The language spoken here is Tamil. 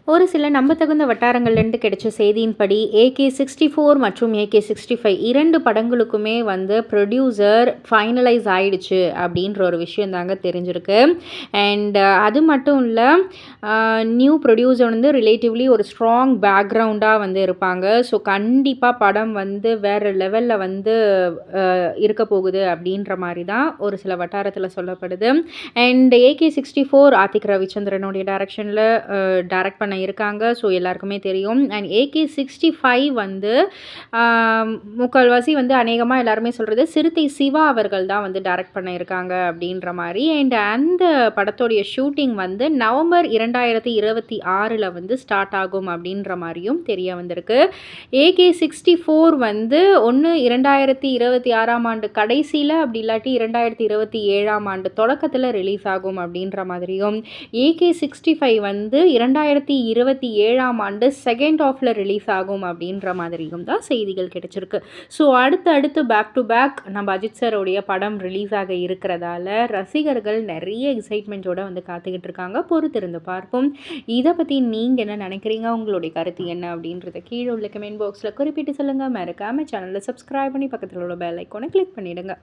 ஒரு சில நம்பத்தகுந்த வட்டாரங்கள்லேருந்து கிடைச்ச செய்தியின்படி AK-64 மற்றும் AK-65 2 படங்களுக்குமே வந்து ப்ரொடியூசர் ஃபைனலைஸ் ஆயிடுச்சு அப்படின்ற ஒரு விஷயம் தாங்க தெரிஞ்சிருக்கு. அண்ட் அது மட்டும் இல்லை, நியூ ப்ரொடியூசர் வந்து ரிலேட்டிவ்லி ஒரு ஸ்ட்ராங் பேக்ரவுண்டாக வந்து இருப்பாங்க. ஸோ கண்டிப்பாக படம் வந்து வேறு லெவலில் வந்து இருக்க போகுது அப்படின்ற மாதிரி தான் ஒரு சில வட்டாரத்தில் சொல்லப்படுது. அண்ட் AK-64 ஆதிக் ரவிச்சந்திரனுடைய டைரக்ஷனில் டைரக்ட் பண்ண இருக்காங்க. ஸோ எல்லாருக்குமே தெரியும். அண்ட் AK-65 வந்து முக்கால்வாசி வந்து அநேகமாக எல்லாருமே சொல்கிறது சிறுத்தை சிவா அவர்கள் தான் வந்து டைரக்ட் பண்ண இருக்காங்க அப்படின்ற மாதிரி. அண்ட் அந்த படத்தோடைய ஷூட்டிங் வந்து நவம்பர் 2026 வந்து ஸ்டார்ட் ஆகும் அப்படின்ற மாதிரியும் தெரிய வந்திருக்கு. AK-64 வந்து ஒன்று 2026ஆம் ஆண்டு கடைசியில், அப்படி இல்லாட்டி 2027ஆம் ஆண்டு தொடக்கத்தில் ரிலீஸ் ஆகும் அப்படின்ற மாதிரியும், AK-65 வந்து 2027ஆம் ஆண்டு செகண்ட் ஹாஃபில் ரிலீஸ் ஆகும் அப்படின்ற மாதிரியும் தான் செய்திகள் கிடைச்சிருக்கு. ஸோ அடுத்து பேக் டு பேக் நம்ம அஜித் சாரோடைய படம் ரிலீஸ் ஆக இருக்கிறதால ரசிகர்கள் நிறைய எக்ஸைட்மெண்ட்டோட வந்து காத்துக்கிட்டு இருக்காங்க. பொறுத்திருந்து பார்ப்போம். இதை பற்றி நீங்கள் என்ன நினைக்கிறீங்க? உங்களுடைய கருத்து என்ன அப்படின்றத கீழே உள்ள கமெண்ட் பாக்ஸில் குறிப்பிட்டு சொல்லுங்கள். மறக்காமல் சேனலை சப்ஸ்கிரைப் பண்ணி பக்கத்தில் உள்ள பெல் ஐக்கானை கிளிக் பண்ணிவிடுங்க.